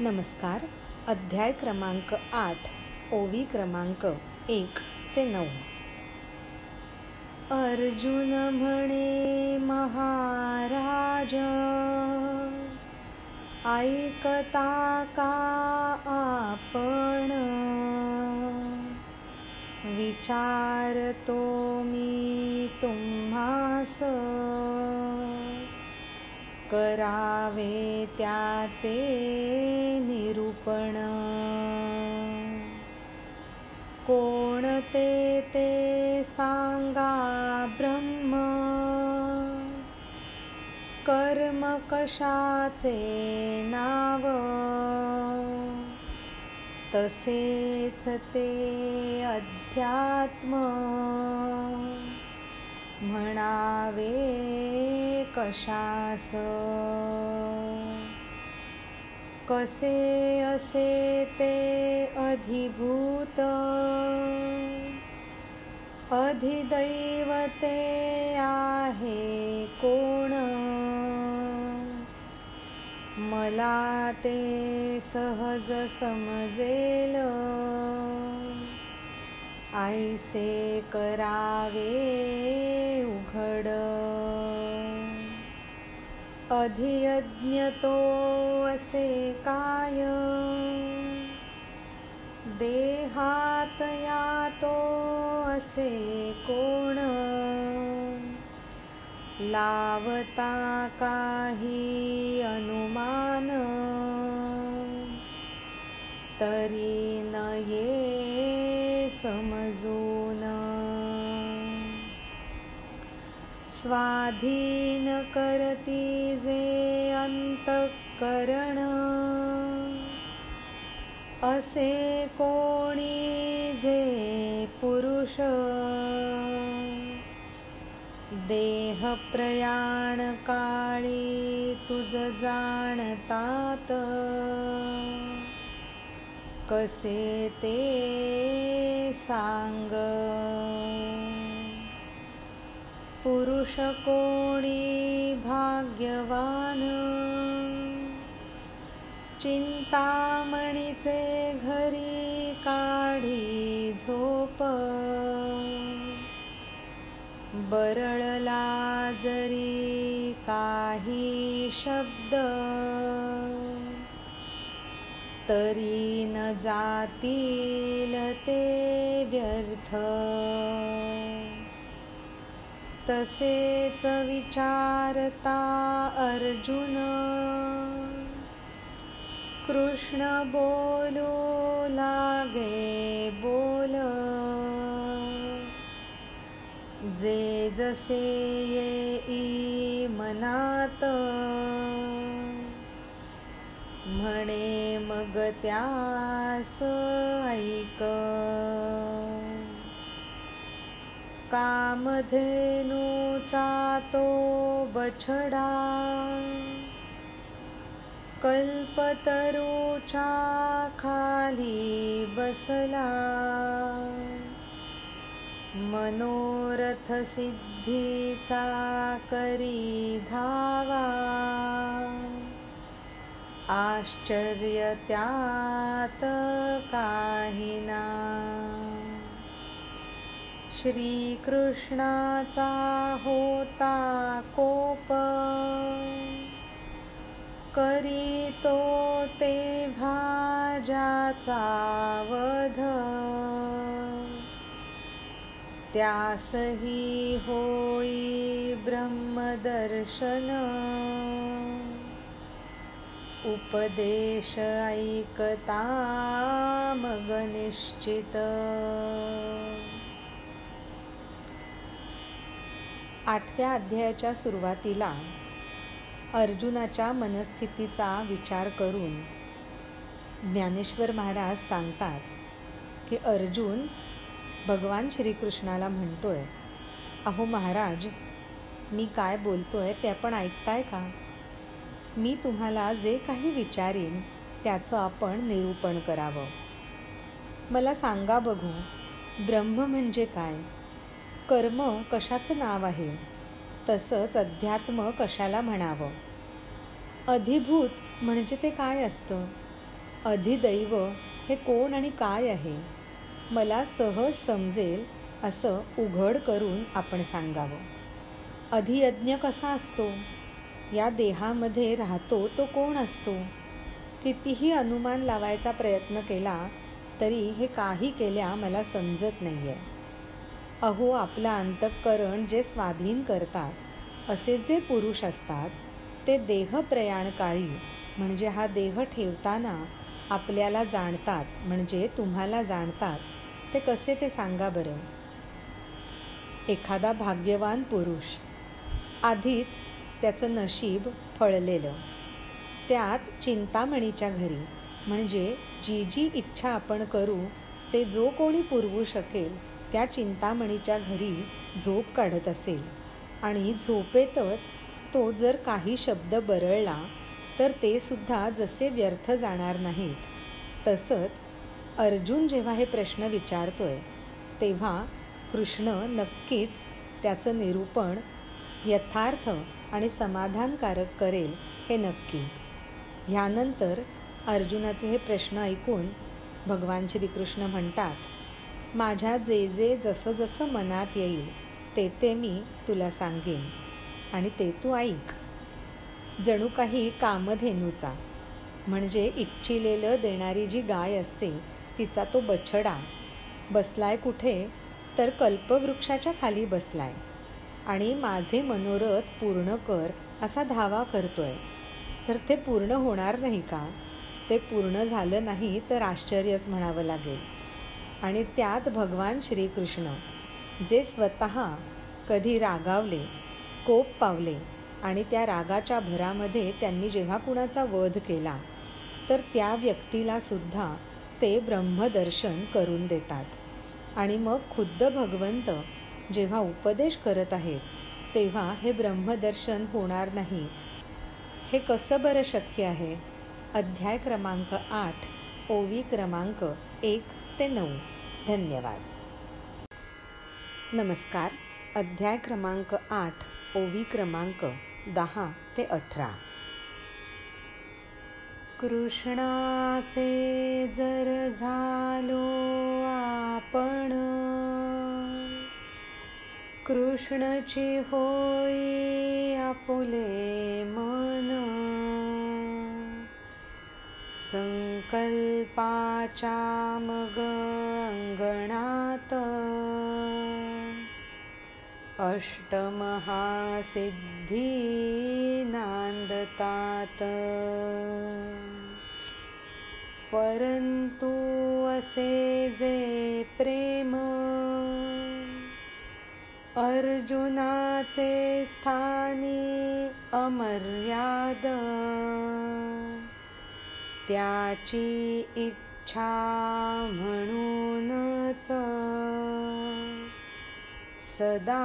नमस्कार. अध्याय क्रमांक 8, ओवी क्रमांक 1 ते 9. अर्जुन म्हणे महाराज, ऐकता का आपण? विचारतो मी तुम्हास, करावे त्याचे निरूपण. कोणते ते सांगा ब्रह्म, कर्म कशाचे नाव. तसेच ते अध्यात्म, म्हणावे कशास. कसे असे ते अधिभूत, अधिदैवते आहे कोण. मला ते सहज समजेल, ऐसे करावे उघड. अधियज्ञ तो असे काय, देहात या तो असे कोण. लावता काही अनुमान, तरी न ये समजून. स्वाधीन करती जे अंतःकरण, असे कोणी जे पुरुष. देह प्रयाण काळी तुझ जाणतात, कसे ते सांग. पुरुष कोणी भाग्यवान, चिंतामणीचे घरी काढी झोप. बरळला जरी काही शब्द, तरी न जातील ते व्यर्थ. तसेच विचारता अर्जुन, कृष्ण बोलू लागे बोल. जे जसे येई मनात, म्हणे मग त्यास ऐक. कामधेनूचा तो बछडा, कल्पतरूच्या खाली बसला. मनोरथ सिद्धीचा करी धावा, आश्चर्य त्यात काहीना. श्रीकृष्णाचा होता कोप, करी तो तेव्हा ज्याचा वध. त्यासही होई ब्रह्मदर्शन, उपदेश ऐकता मग निश्चित. 8व्या अध्यायाच्या सुरुवातीला अर्जुनाच्या मनस्थितीचा विचार करून ज्ञानेश्वर महाराज सांगतात की अर्जुन भगवान श्रीकृष्णाला म्हणतोय, अहो महाराज, मी काय बोलतोय ते आपण ऐकताय का? मी तुम्हाला जे काही विचारीन त्याचं आपण निरूपण करावं. मला सांगा बघू, ब्रह्म म्हणजे काय? कर्म कशाचं नाव आहे? तसंच अध्यात्म कशाला म्हणावं? अधिभूत म्हणजे ते काय असतं? अधिदैव हे कोण आणि काय आहे, मला सहज समजेल असं उघड करून आपण सांगावं. अधियज्ञ कसा असतो, या देहामध्ये राहतो तो कोण असतो, कितीही अनुमान लावायचा प्रयत्न केला तरी हे काही केल्या मला समजत नाही आहे. अहो, आपलं अंतःकरण जे स्वाधीन करतात असे जे पुरुष असतात ते देहप्रयाणकाळी म्हणजे हा देह ठेवताना आपल्याला जाणतात, म्हणजे तुम्हाला जाणतात. ते कसे ते सांगा बरं. एखादा भाग्यवान पुरुष, आधीच त्याचं नशीब फळलेलं, त्यात चिंतामणीच्या घरी म्हणजे जी जी इच्छा आपण करू ते जो कोणी पुरवू शकेल त्या चिंतामणीच्या घरी झोप काढत असेल आणि झोपेतच तो जर काही शब्द बरळला तर ते सुद्धा जसे व्यर्थ जाणार नाहीत. तसंच अर्जुन जेव्हा हे प्रश्न विचारतोय तेव्हा कृष्ण नक्कीच त्याचं निरूपण यथार्थ आणि समाधानकारक करेल हे नक्की. ह्यानंतर अर्जुनाचे हे प्रश्न ऐकून भगवान श्रीकृष्ण म्हणतात, माझ्या जे जे जसं जसं मनात येईल ते ते मी तुला सांगेन आणि ते तू ऐक. जणू काही कामधेनूचा म्हणजे इच्छिलेलं देणारी जी गाय असते तिचा तो बछडा बसलाय कुठे तर कल्पवृक्षाच्या खाली बसलाय आणि माझे मनोरथ पूर्ण कर असा धावा करतोय. तर ते पूर्ण होणार नाही का? ते पूर्ण झालं नाही तर आश्चर्यच म्हणावं लागेल. आणि त्यात भगवान श्रीकृष्ण जे स्वतः कधी रागावले, कोप पावले आणि त्या रागाच्या भरामध्ये त्यांनी जेव्हा कुणाचा वध केला तर त्या व्यक्तीला सुद्धा ते ब्रह्मदर्शन करून देतात. आणि मग खुद्द भगवंत जेव्हा उपदेश करत आहेत तेव्हा हे ब्रह्मदर्शन होणार नाही, हे कसं बरं शक्य आहे? अध्याय क्रमांक 8, ओवी क्रमांक 1 ते 9. धन्यवाद. नमस्कार. अध्याय क्रमांक 8, ओवी क्रमांक 10 ते 18. कृष्णाचे जर झालो आपण, कृष्णची होई आपुले मन, संकल्पाच्या मग अंगणात अष्टमहासिद्धी नांदतात. परंतु असे जे प्रेम अर्जुनाचे स्थानी अमर्याद, त्याची इच्छा म्हणूनच सदा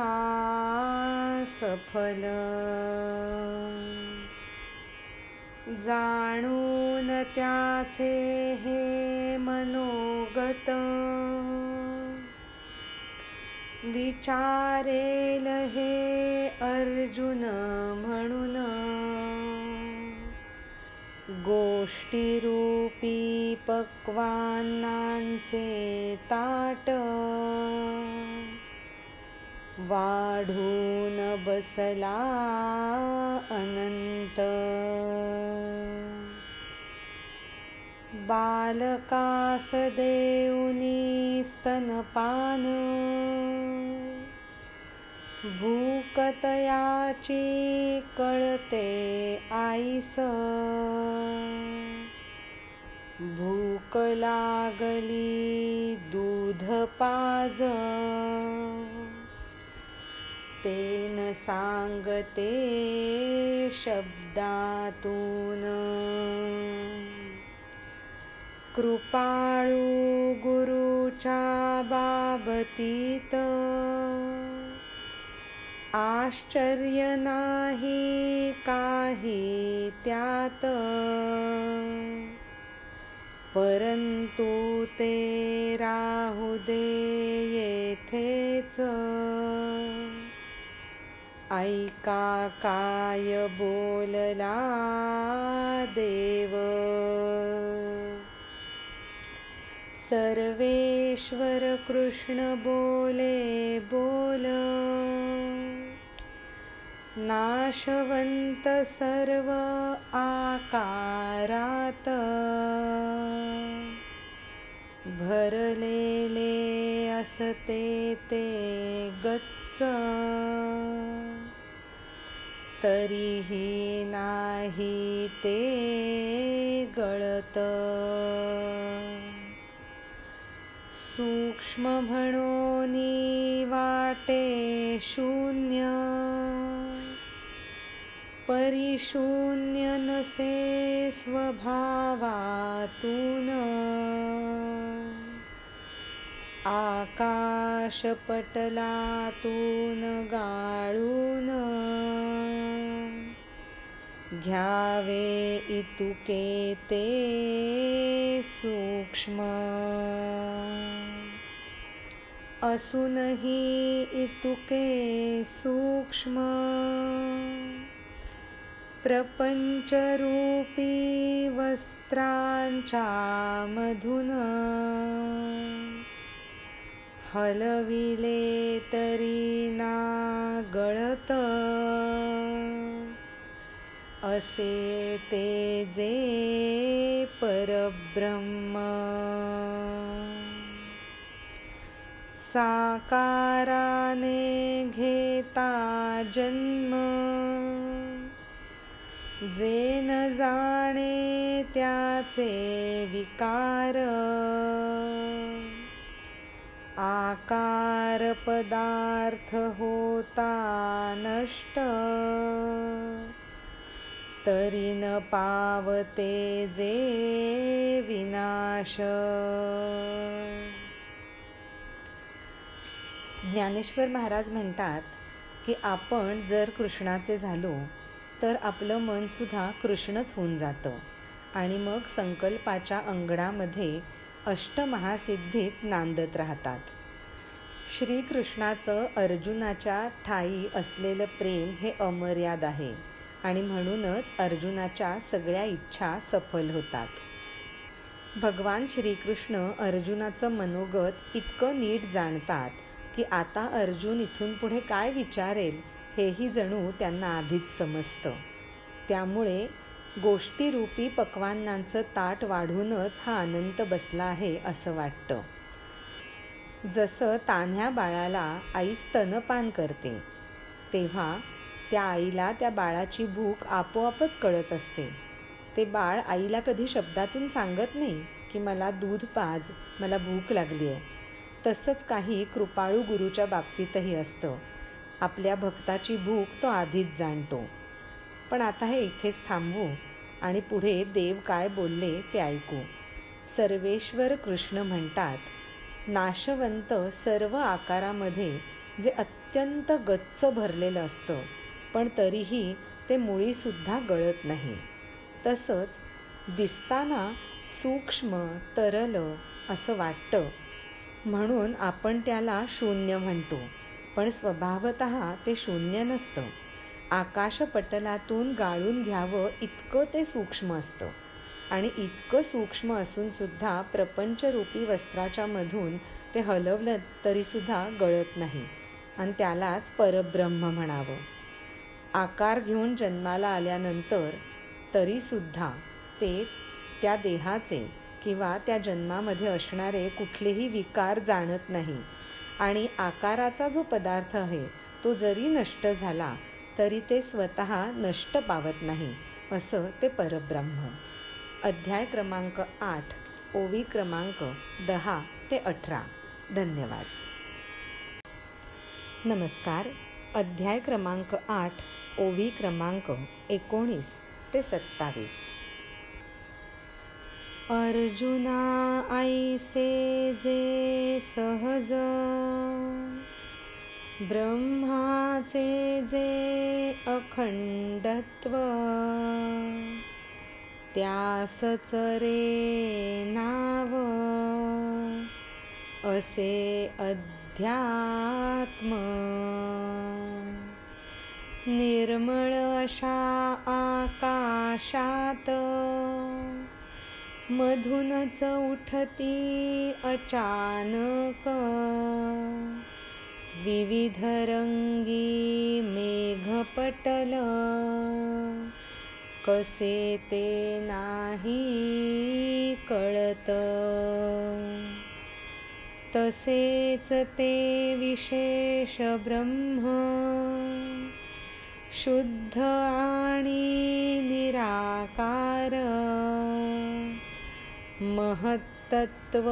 सफल. जाणून त्याचे हे मनोगत, विचारेल हे अर्जुन म्हणून. गोष्टीरूपी पक्वान्नांचे ताट, वाढून बसला अनंत. बालकास देऊनी स्तनपान, भूकतयाची कळते आईस. भूक लागली दूध पाज, तेन सांगते शब्दातून. कृपाळू गुरुच्या बाबतीत, आश्चर्य नाही काही त्यात. परंतु ते राहू दे येथेच, ऐका काय बोलला देव. सर्वेश्वर कृष्ण बोले बोल, नाशवंत सर्व आकारात, भरलेले असते ते गच्च, तरीही नाही ते गळत. सूक्ष्म म्हणोनी वाटे शून्य, परिशून्य नसे स्वभावातून. आकाशपटलातून गाळून, घ्यावे इतुके ते सूक्ष्म. असूनही इतुके सूक्ष्म, प्रपंचरूपी वस्त्रांच्या मधून. हलविले तरी ना गळत, असे ते जे परब्रह्म. साकाराने घेता जन्म, जे न जाणे त्याचे विकार. आकार पदार्थ होता नष्ट, तरी न पावते जे विनाश. ज्ञानेश्वर महाराज म्हणतात की आपण जर कृष्णाचे झालो तर आपलं मनसुद्धा कृष्णच होऊन जातं आणि मग संकल्पाच्या अंगणामध्ये अष्टमहासिद्धीच नांदत राहतात. श्रीकृष्णाचं अर्जुनाच्या ठायी असलेलं प्रेम हे अमर्याद आहे आणि म्हणूनच अर्जुनाच्या सगळ्या इच्छा सफल होतात. भगवान श्रीकृष्ण अर्जुनाचं मनोगत इतकं नीट जाणतात की आता अर्जुन इथून पुढे काय विचारेल हेही जणू त्यांना आधीच समजतं. त्यामुळे गोष्टीरूपी पक्वान्नांचं ताट वाढूनच हा अनंत बसला आहे असं वाटतं. जसं तान्ह्या बाळाला आई स्तनपान करते तेव्हा त्या आईला त्या बाळाची भूक आपोआपच कळत असते. ते बाळ आईला कधी शब्दातून सांगत नाही की मला दूध पाज, मला भूक लागली आहे. तसंच काही कृपाळू गुरुच्या बाबतीतही असतं. आपल्या भक्ताची भूक तो आधीच जाणतो. पण आता हे इथेच थांबवू आणि पुढे देव काय बोलले ते ऐकू. सर्वेश्वर कृष्ण म्हणतात, नाशवंत सर्व आकारामध्ये जे अत्यंत गच्च भरलेलं असतं पण तरीही ते मुळीसुद्धा गळत नाही. तसंच दिसताना सूक्ष्म तरल असं वाटतं म्हणून आपण त्याला शून्य म्हणतो, पण स्वभावतः ते शून्य नसतं. आकाशपटलातून गाळून घ्यावं इतकं ते सूक्ष्म असतं आणि इतकं सूक्ष्म असूनसुद्धा प्रपंचरूपी वस्त्राच्या मधून ते हलवलं तरीसुद्धा गळत नाही आणि त्यालाच परब्रह्म म्हणावं. आकार घेऊन जन्माला आल्यानंतर तरीसुद्धा ते त्या देहाचे किंवा त्या जन्मामध्ये असणारे कुठलेही विकार जाणत नाही आणि आकाराचा जो पदार्थ आहे तो जरी नष्ट झाला तरी ते स्वतः नष्ट पावत नाही, असं ते परब्रह्म. अध्याय क्रमांक 8, ओवी क्रमांक 10 ते 18. धन्यवाद. नमस्कार. अध्याय क्रमांक 8, ओवी क्रमांक 19 ते 27. अर्जुना ऐसे जे सहज, ब्रह्माचे जे अखंडत्व, त्यासच रे नाव असे अध्यात्म. निर्मळ अशा आकाशात मधूनच उठती अचानक, विविध रंगी मेघपटल, कसे ते नाही कळत. तसेच ते विशेष ब्रह्म, शुद्ध आणि निराकार, महत्तत्वभूत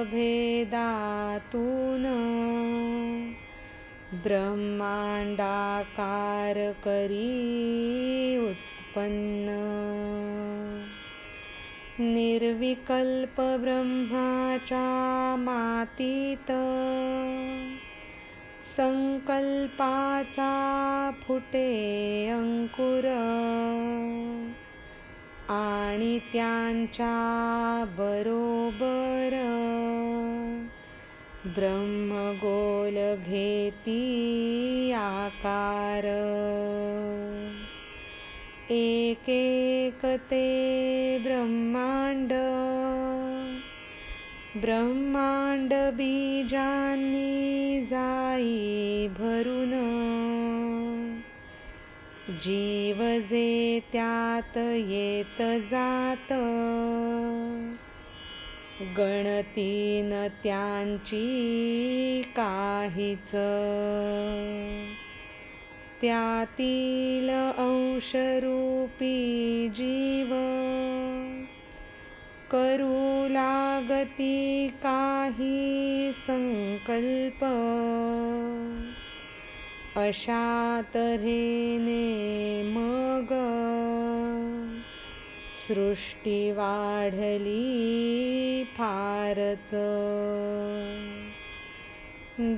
भेदातून ब्रह्मांडाकार करी उत्पन्न. निर्विकल्प ब्रह्माच्या मातीत संकल्पाचा फुटे अंकुर, आणि त्यांच्या बरोबर ब्रह्मगोल घेती आकार. एक एक ते ब्रह्मांड, ब्रह्मांड बीजांनी जाई भरून, जीव जे त्यात येत जात, गणती न त्यांची काहीच. त्यातील अंशरूपी जीव करू लागती काही संकल्प, अशा तऱ्हेने मग सृष्टी वाढली फारच.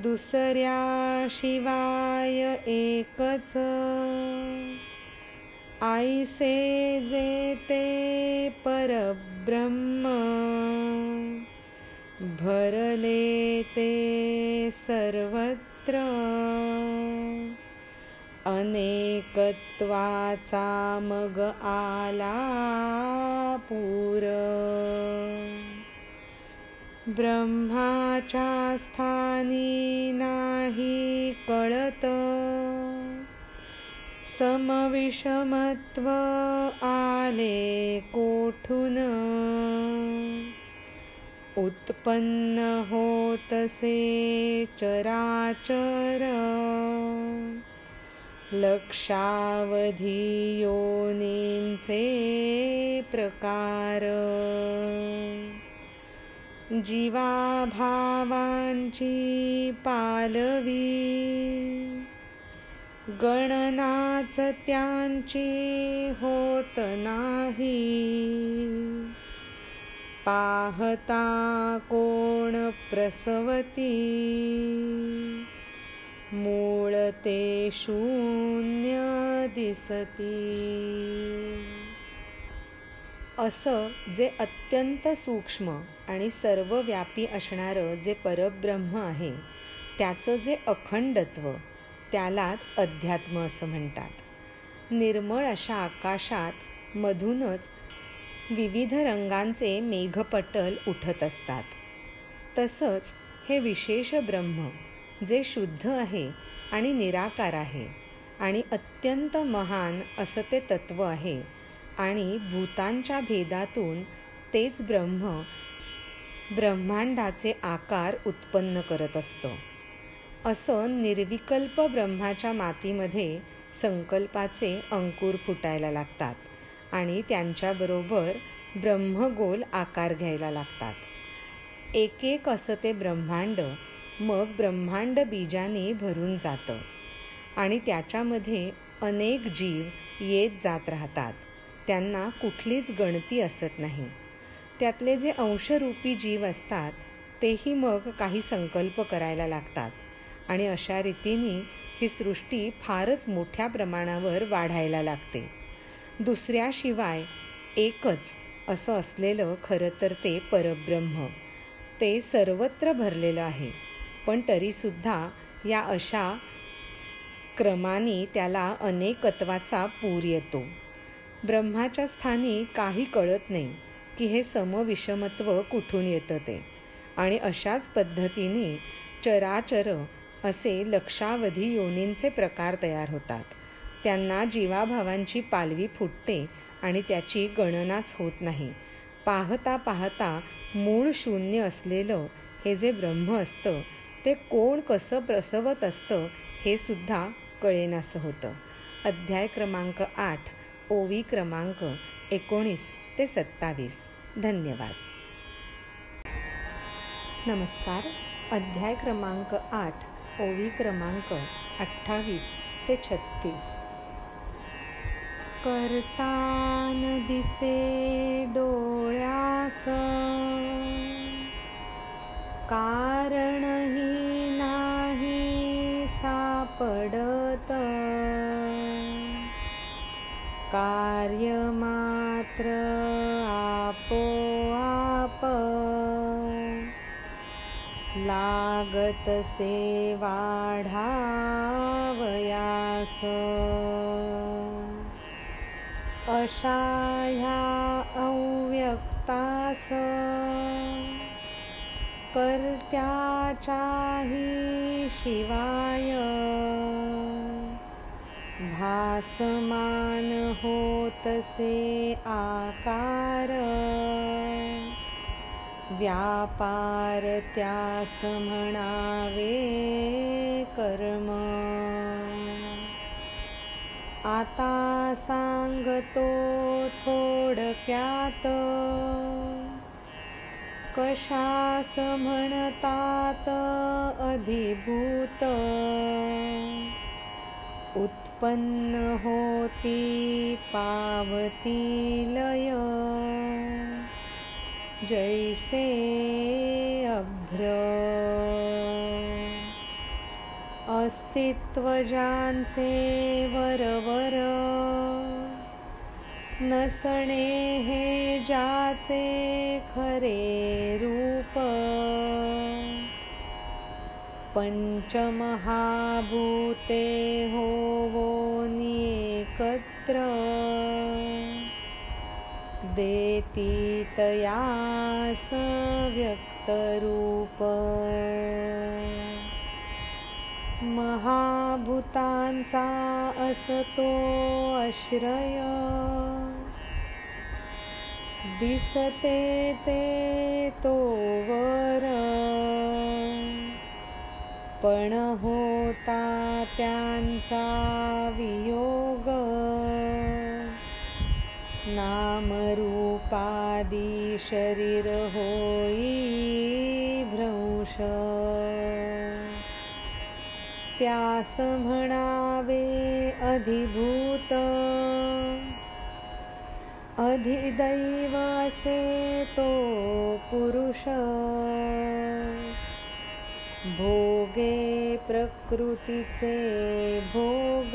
दुसऱ्या शिवाय एकच, आईसे जे ते परब्रह्म, भरले ते सर्वत्र, अनेकत्वाचा मग आला पूर. ब्रह्माच्या स्थानी नाही कळत, समविषमत्व आले कोठून, उत्पन्न होतसे चराचर, लक्षावधी योनींचे प्रकार. जीवाभावांची पालवी, गणनाच त्यांची होत नाही, पाहता कोण प्रसवती, मूळ ते शून्य दिसती. असं जे अत्यंत सूक्ष्म आणि सर्वव्यापी असणारं जे परब्रह्म आहे, त्याचं जे अखंडत्व, त्यालाच अध्यात्म असं म्हणतात. निर्मळ अशा आकाशात मधूनच विविध रंगांचे मेघपटल उठत असतात. तसंच हे विशेष ब्रह्म जे शुद्ध आहे आणि निराकार आहे आणि अत्यंत महान असं ते तत्व आहे, आणि भूतांच्या भेदातून तेच ब्रह्म ब्रह्मांडाचे आकार उत्पन्न करत असतं. असं निर्विकल्प ब्रह्माच्या मातीमध्ये संकल्पाचे अंकुर फुटायला लागतात आणि त्यांच्याबरोबर ब्रह्मगोल आकार घ्यायला लागतात. एक एक असं ते ब्रह्मांड मग ब्रह्मांड बीजाने भरून जातं आणि त्याच्यामध्ये अनेक जीव येत जात राहतात. त्यांना कुठलीच गणती असत नाही. त्यातले जे अंशरूपी जीव असतात तेही मग काही संकल्प करायला लागतात आणि अशा रीतीने ही सृष्टी फारच मोठ्या प्रमाणावर वाढायला लागते. दुसऱ्याशिवाय एकच असं असलेलं खरं तर ते परब्रह्म, ते सर्वत्र भरलेलं आहे, पण तरीसुद्धा या अशा क्रमाने त्याला अनेकत्वाचा पूर येतो. ब्रह्माच्या स्थानी काही कळत नाही, की हे समविषमत्व कुठून येतं ते. आणि अशाच पद्धतीने चराचर असे लक्षावधी योनींचे प्रकार तयार होतात. त्यांना जीवाभावांची पालवी फुटते आणि त्याची गणनाच होत नाही. पाहता पाहता मूळ शून्य असलेलं हे जे ब्रह्म असतं ते कोण कसं प्रसवत असतं हे सुद्धा कळेनासं होतं. अध्याय क्रमांक 8, ओवी क्रमांक 19 ते 27. धन्यवाद. नमस्कार. अध्याय क्रमांक 8, ओवी क्रमांक 28 ते 36. करता न दिसे डोळ्यास, कारणही नाही सापडत, कार्य मात्र आपोआप लागतसे वाढावयास. अशा ह्या अव्यक्तास कर्त्याच्याही शिवाय भासमान होतसे आकार, व्यापार त्यास म्हणावे कर्म. आता सांगतो थोडक्यात, कशास म्हणतात अधिभूत. उत्पन्न होती पावती लय, जैसे अभ्र. अस्तित्व ज्यांचे वरवर, नसणे हे ज्याचे खरे रूप. पंचमहाभूते होवोनी एकत्र, देती तयास व्यक्तरूप. महाभूतांचा असतो आश्रय, दिसते ते तोवर. पण होता त्यांचा वियोग, नामरूपादी शरीर होई भ्रंश. त्यास म्हणावे अधिभूत, अधिदैव असे तो पुरुष. भोगे प्रकृतीचे भोग,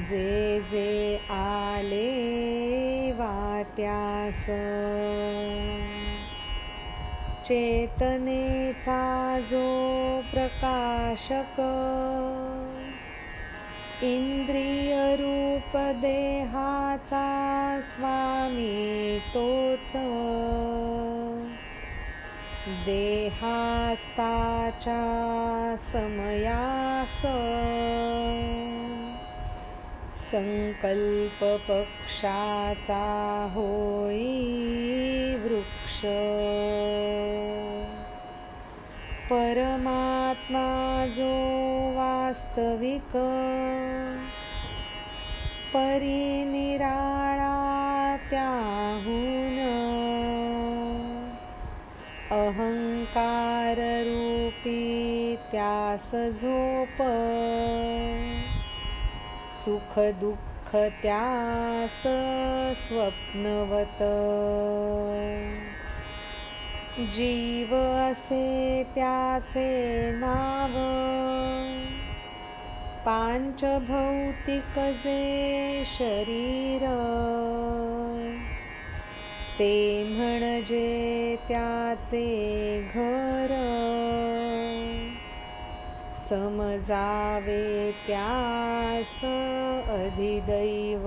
जे जे आले वाट्यास. चेतनेचा जो प्रकाशक, इंद्रिय रूप देहाचा स्वामी तोच. देहास्ताच्या समयास, संकल्प पक्षाचा होई वृक्ष. परमात्मा जो वास्तविक, परिनिराळा त्याहून. अहंकार रूपी त्यास झोप, सुख दुःख त्यास स्वप्नवत. जीव असे त्याचे नाव, पांचभौतिक जे शरीर. ते म्हणजे त्याचे घर, समजावे त्यास अधिदैव.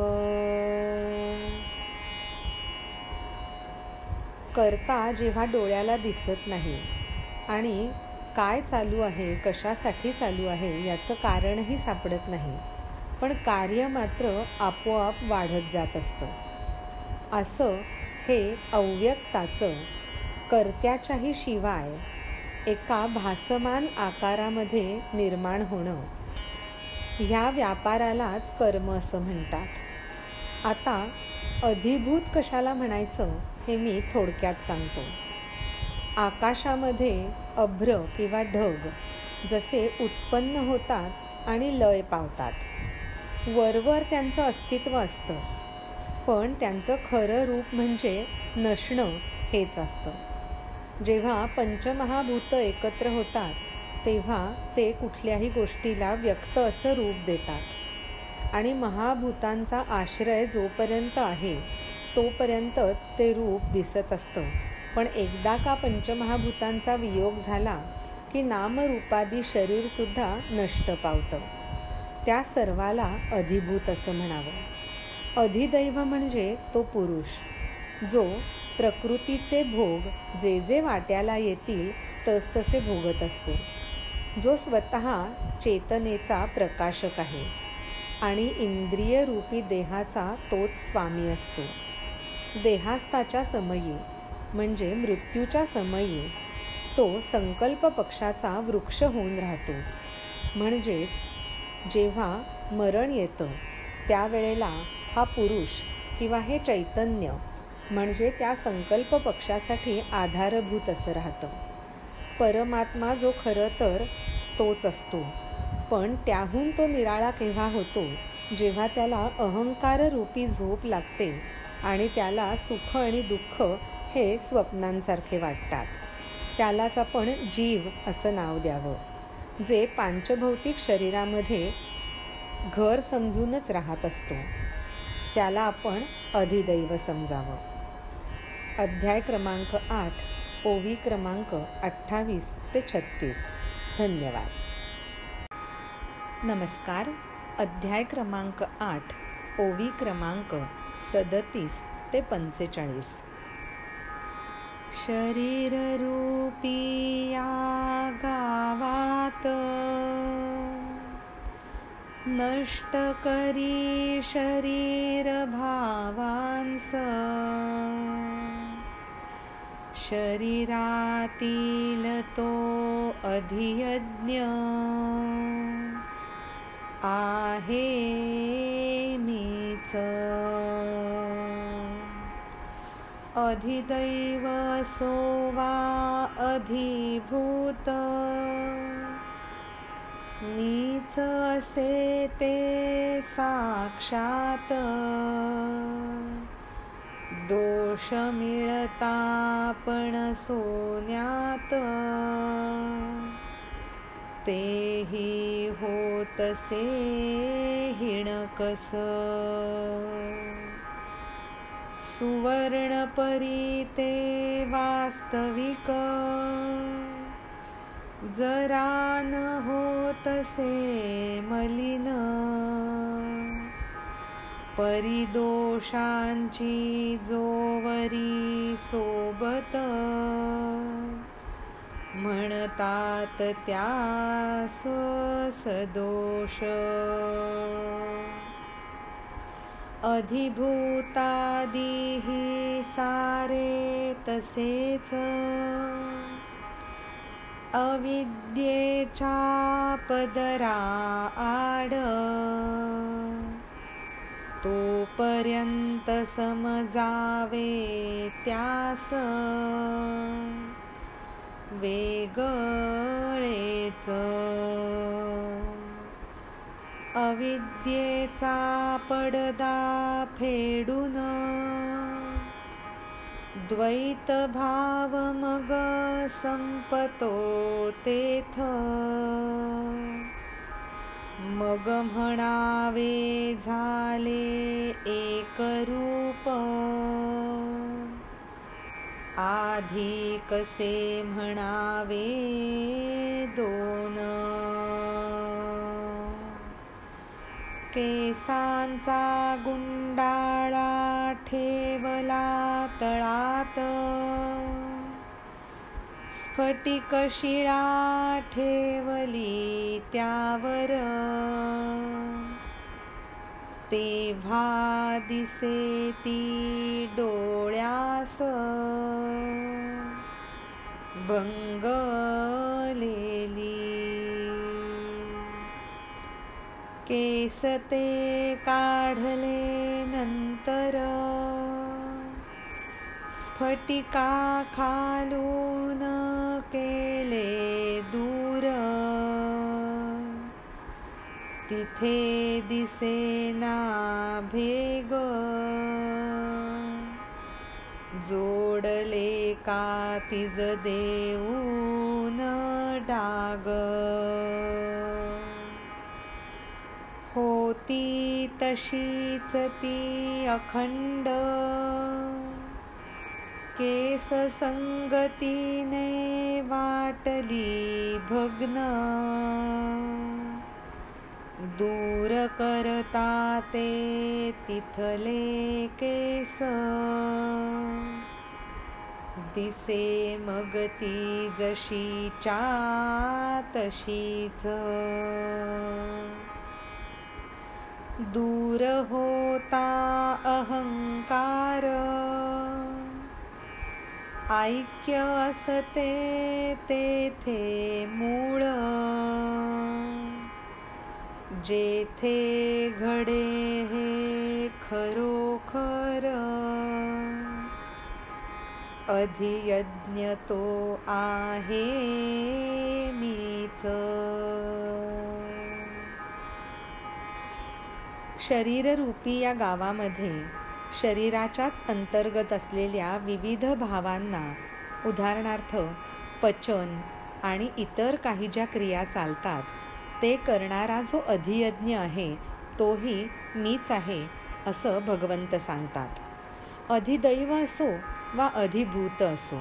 करता जेव्हा डोळ्याला दिसत नाही आणि काय चालू आहे, कशासाठी चालू आहे याचं कारणही सापडत नाही, पण कार्य मात्र आपोआप वाढत जात असतं. असं हे अव्यक्ताचं कर्त्याच्याही शिवाय एका भासमान आकारामध्ये निर्माण होणं, ह्या व्यापारालाच कर्म असं म्हणतात. आता अधिभूत कशाला म्हणायचं हे मी थोडक्यात सांगतो. आकाशामध्ये अभ्र किंवा ढग जसे उत्पन्न होतात आणि लय पावतात, वरवर त्यांचं अस्तित्व असतं, पण त्यांचं खरं रूप म्हणजे नसणं हेच असतं. जेव्हा पंचमहाभूत एकत्र होतात तेव्हा ते कुठल्याही गोष्टीला व्यक्त असं रूप देतात आणि महाभूतांचा आश्रय जोपर्यंत आहे तोपर्यंतच ते रूप दिसत असतं. पण एकदा का पंचमहाभूतांचा वियोग झाला की नामरूपादी शरीरसुद्धा नष्ट पावतं. त्या सर्वाला अधिभूत असं म्हणावं. अधिदैव म्हणजे तो पुरुष जो प्रकृतीचे भोग जे जे वाट्याला येतील तसतसे भोगत असतो, जो स्वतः चेतनेचा प्रकाशक आहे आणि इंद्रिय रूपी देहाचा तोच स्वामी असतो. देहास्ताच्या समयी म्हणजे मृत्यूच्या समयी तो संकल्प पक्षाचा वृक्ष होऊन राहतो. म्हणजेच जेव्हा मरण येतं त्यावेळेला हा पुरुष किंवा हे चैतन्य म्हणजे त्या संकल्प पक्षासाठी आधारभूत असं राहतं. परमात्मा जो खरं तर तोच असतो, पण त्याहून तो निराळा केव्हा होतो, जेव्हा त्याला अहंकार रूपी झोप लागते आणि त्याला सुख आणि दुःख हे स्वप्नांसारखे वाटतात. त्यालाच आपण जीव असं नाव द्यावं, जे पांचभौतिक शरीरामध्ये घर समजूनच राहत असतो. त्याला आपण अधिदैव समजावं. अध्याय क्रमांक 8, ओवी क्रमांक 28 ते 36. धन्यवाद. नमस्कार. अध्याय क्रमांक 8, ओवी क्रमांक 37 ते 45. शरीररूपी या गावात नष्ट करी शरीर भावांस, शरीरातील तो अधियज्ञ आहे मीच. अधिदैव सोवा अधिभूत मीच असे ते साक्षात. दोष मिळता पण सोन्यात तेही होतसे हिणकस. सुवर्ण परी ते वास्तविक जरा न होतसे मलिन. परिदोषांची जोवरी सोबत म्हणतात त्यास सदोष. अधिभूतादिही सारे तसेच अविद्येच्या पदरा आड. तोपर्यंत समजावे त्यास वेगळेच. अविद्येचा पडदा फेडून द्वैत भाव मग संपतो तेथ. मग म्हणावे झाले एक रूप, आधी कसे म्हणावे दोन. केसांचा गुंडाळा ठेवला तळात तळात स्फटिक शिळा ठेवली त्यावर, तेव्हा दिसे ती डोळ्यास भंगलेली. केस ते काढले नंतर स्फटिका खालून केले दूर, तिथे दिसेना भेग जोडले का तिज देऊन डाग. होती तशीच ती अखंड केस संगतीने वाटली भग्न, दूर करता ते तिथले केस दिसे मग ती जशीच्या तशीच. दूर होता अहंकार ऐक्य असते तेथे मूळ, जेथे घडे हे खरोखर अधियज्ञ तो आहे मीच. शरीररूपी या गावामध्ये शरीराच्याच अंतर्गत असलेल्या विविध भावांना, उदाहरणार्थ पचन आणि इतर काही ज्या क्रिया चालतात ते करणारा जो अधियज्ञ आहे तोही मीच आहे असं भगवंत सांगतात. अधिदैव असो वा अधिभूत असो,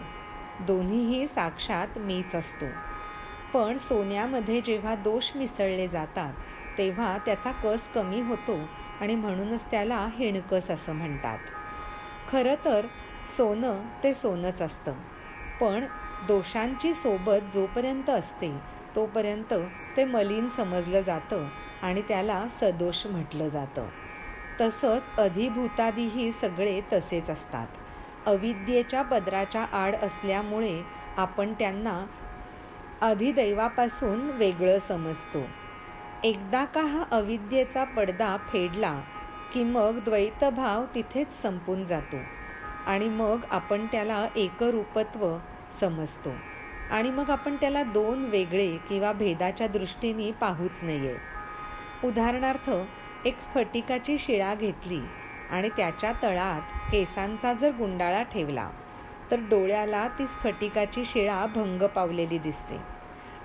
दोन्हीही साक्षात मीच असतो. पण सोन्यामध्ये जेव्हा दोष मिसळले जातात तेव्हा त्याचा कस कमी होतो आणि म्हणूनच त्याला हिणकस असं म्हणतात. खरं तर सोनं ते सोनंच असतं, पण दोषांची सोबत जोपर्यंत असते तोपर्यंत ते मलिन समजलं जातं आणि त्याला सदोष म्हटलं जातं. तसंच अधिभूतादीही सगळे तसेच असतात. अविद्येच्या पदराच्या आड असल्यामुळे आपण त्यांना अधिदैवापासून वेगळं समजतो. एकदा का हा अविद्येचा पडदा फेडला की मग द्वैतभाव तिथेच संपून जातो आणि मग आपण त्याला एकरूपत्व समजतो आणि मग आपण त्याला दोन वेगळे किंवा भेदाच्या दृष्टीने पाहूच नये. उदाहरणार्थ एक स्फटिकाची शिळा घेतली आणि त्याच्या तळात केसांचा जर गुंडाळा ठेवला तर डोळ्याला ती स्फटिकाची शिळा भंग पावलेली दिसते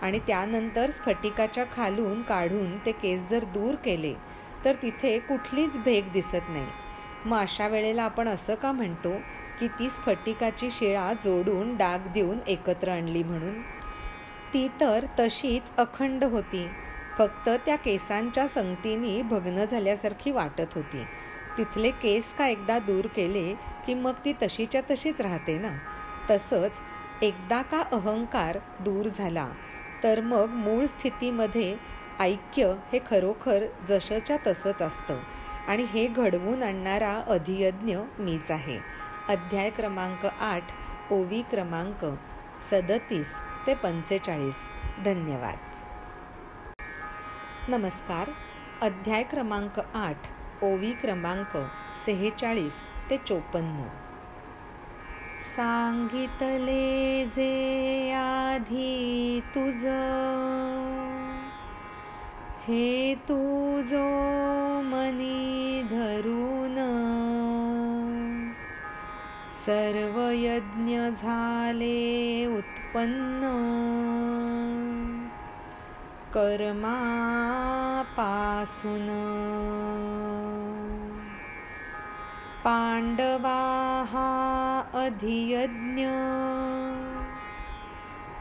आणि त्यानंतर स्फटिकाच्या खालून काढून ते केस जर दूर केले तर तिथे कुठलीच भेग दिसत नाही. मग अशा वेळेला आपण असं का म्हणतो की ती स्फटिकाची शिळा जोडून डाग देऊन एकत्र आणली म्हणून? ती तर तशीच अखंड होती, फक्त त्या केसांच्या संगतीने भग्न झाल्यासारखी वाटत होती. तिथले केस का एकदा दूर केले की मग ती तशीच्या तशीच राहते ना. तसंच एकदा का अहंकार दूर झाला तर मग मूळ स्थितीमध्ये ऐक्य हे खरोखर जसंच्या तसंच असतं आणि हे घडवून आणणारा अधियज्ञ मीच आहे. अध्याय क्रमांक 8, ओवी क्रमांक 37 ते 45. धन्यवाद. नमस्कार. अध्याय क्रमांक 8, ओवी क्रमांक 46 ते 54. सांगितले जे आधी तुझ हे तुझो मनी धरून सर्व यज्ञ झाले उत्पन्न कर्मापासून. पांडवा हा अधियज्ञ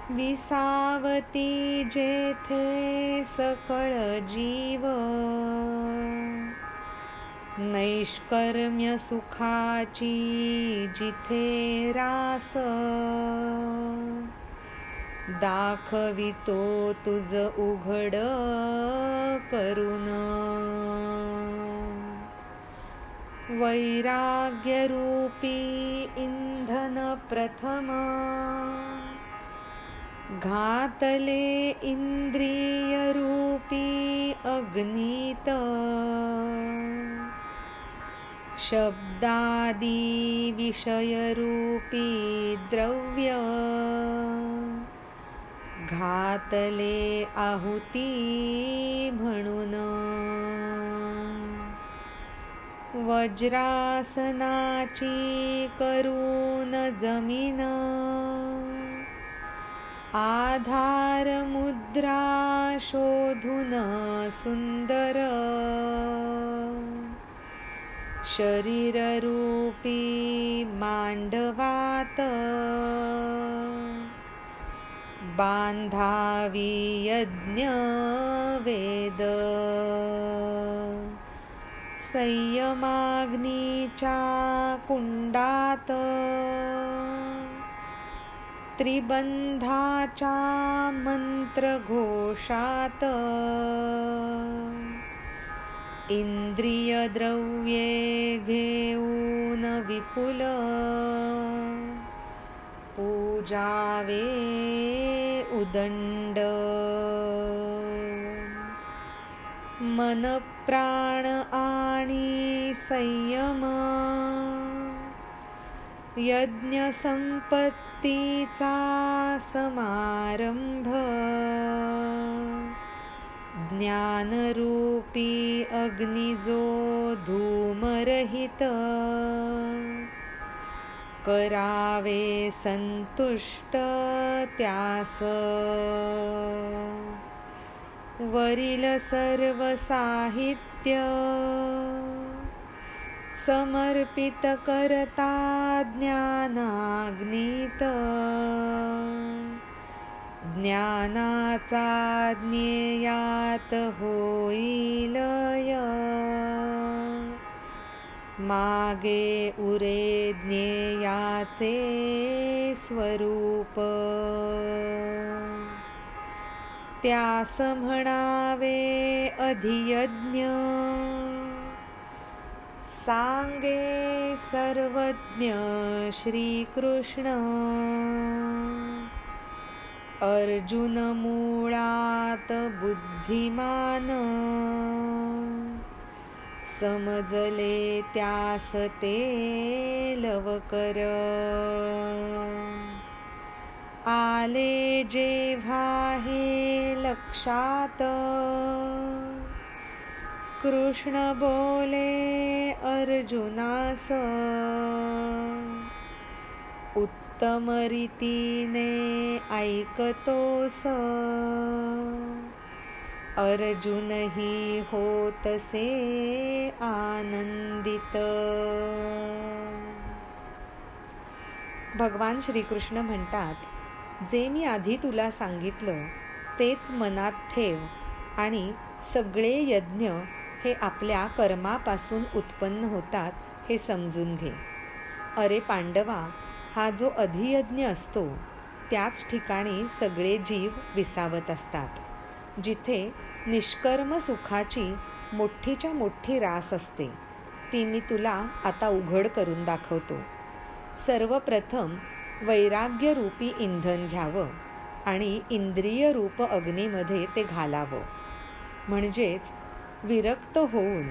विसावती जेथे सकळ जीव नैष्कर्म्य सुखाची जिथे रास, दाखवितो तुझ उघड करून. वैराग्यरूपी इंधन प्रथम, घातले इंद्रियरूपी अग्नीत. शब्दादी विषयरूपी द्रव्य, घातले आहुती म्हणून. वज्रासनाची करून जमीन, आधार मुद्रा शोधून सुंदर. शरीररूपी मांडवात, बांधावी यज्ञ वेद. संयमाग्नीच्या कुंडात, त्रिबंधाच्या मंत्रघोषात. इंद्रिय द्रव्ये घेऊन विपुल, पूजावे उदंड. मन प्राण आणि संयम, यज्ञ संपत्तीचा समारंभ. ज्ञानरूपी अग्निजो धूमरहित, करावे संतुष्ट त्यास. वरील सर्व साहित्य, समर्पित करता ज्ञानाग्नीत. ज्ञानाचा ज्ञेयात होईल लय, मागे उरे ज्ञेयाचे स्वरूप. त्यास म्हणावे अधियज्ञ, सांगे सर्वज्ञ श्रीकृष्ण. अर्जुन मुळात बुद्धिमान, समजले त्यास ते लवकर. आले जेव्हा हे लक्षात, कृष्ण बोले अर्जुनास. उत्तम रीतीने ऐकतोस, अर्जुनही होतसे आनंदित. भगवान श्रीकृष्ण म्हणतात, जे मी आधी तुला सांगितलं तेच मनात ठेव आणि सगळे यज्ञ हे आपल्या कर्मापासून उत्पन्न होतात हे समजून घे. अरे पांडवा, हा जो अधियज्ञ असतो त्याच ठिकाणी सगळे जीव विसावत असतात. जिथे निष्कर्म सुखाची मोठीच्या मोठी रास असते ती मी तुला आता उघड करून दाखवतो. सर्वप्रथम वैराग्यरूपी इंधन घ्यावं आणि इंद्रिय रूप अग्नीमध्ये ते घालावं. म्हणजेच विरक्त होऊन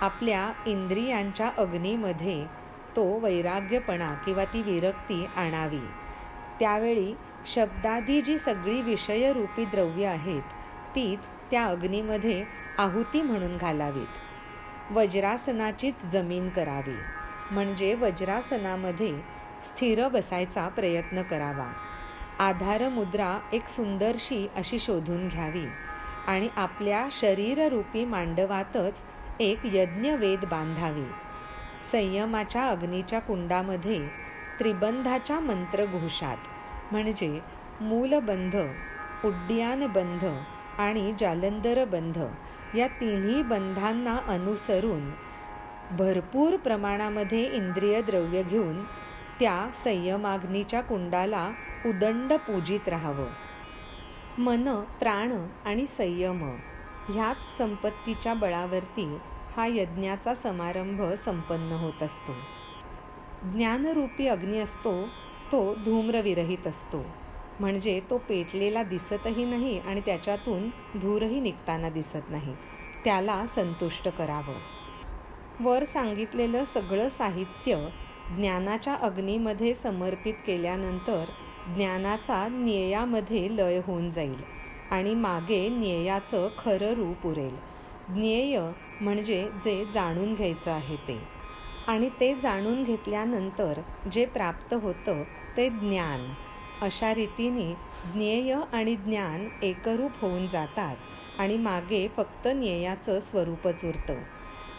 आपल्या इंद्रियांच्या अग्नीमध्ये तो वैराग्यपणा किंवा ती विरक्ती आणावी. त्यावेळी शब्दादी जी सगळी विषयरूपी द्रव्य आहेत तीच त्या अग्नीमध्ये आहुती म्हणून घालावीत. वज्रासनाचीच जमीन करावी, म्हणजे वज्रासनामध्ये स्थिर बसायचा प्रयत्न करावा. आधार मुद्रा एक सुंदरशी अशी शोधून घ्यावी आणि आपल्या शरीररूपी मांडवातच एक यज्ञवेद बांधावी. संयमाच्या अग्नीच्या कुंडामध्ये त्रिबंधाच्या मंत्रघोषात, म्हणजे मूलबंध, उड्डीयानबंध आणि जालंधर बंध या तिन्ही बंधांना अनुसरून भरपूर प्रमाणामध्ये इंद्रिय द्रव्य घेऊन त्या संयमाग्नीच्या कुंडाला उदंड पूजित राहावं. मन, प्राण आणि संयम ह्याच संपत्तीच्या बळावरती हा यज्ञाचा समारंभ संपन्न होत असतो. ज्ञानरूपी अग्नी असतो तो धूम्रविरहित असतो, म्हणजे तो पेटलेला दिसतही नाही आणि त्याच्यातून धूरही निघताना दिसत नाही. त्याला संतुष्ट करावं. वर सांगितलेलं सगळं साहित्य ज्ञानाच्या अग्नीमध्ये समर्पित केल्यानंतर ज्ञानाचा ज्ञेयामध्ये लय होऊन जाईल आणि मागे ज्ञेयाचं खरं रूप उरेल. ज्ञेय म्हणजे जे जाणून घ्यायचं आहे ते, आणि ते जाणून घेतल्यानंतर जे प्राप्त होतं ते ज्ञान. अशा रीतीने ज्ञेय आणि ज्ञान एकरूप होऊन जातात आणि मागे फक्त ज्ञेयाचं स्वरूपच उरतं.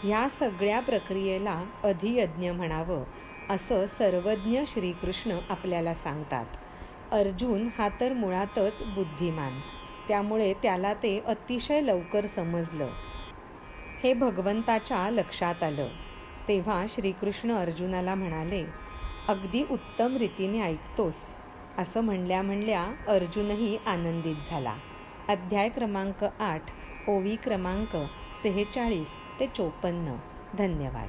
ह्या सगळ्या प्रक्रियेला अधियज्ञ म्हणावं असं सर्वज्ञ श्रीकृष्ण आपल्याला सांगतात. अर्जुन हा तर मुळातच बुद्धिमान, त्यामुळे त्याला ते अतिशय लवकर समजलं. हे भगवंताच्या लक्षात आलं. तेव्हा श्रीकृष्ण अर्जुनाला म्हणाले, अगदी उत्तम रीतीने ऐकतोस. असं म्हणल्या अर्जुनही आनंदित झाला. अध्याय क्रमांक 8, ओवी क्रमांक 46 ते 54. धन्यवाद.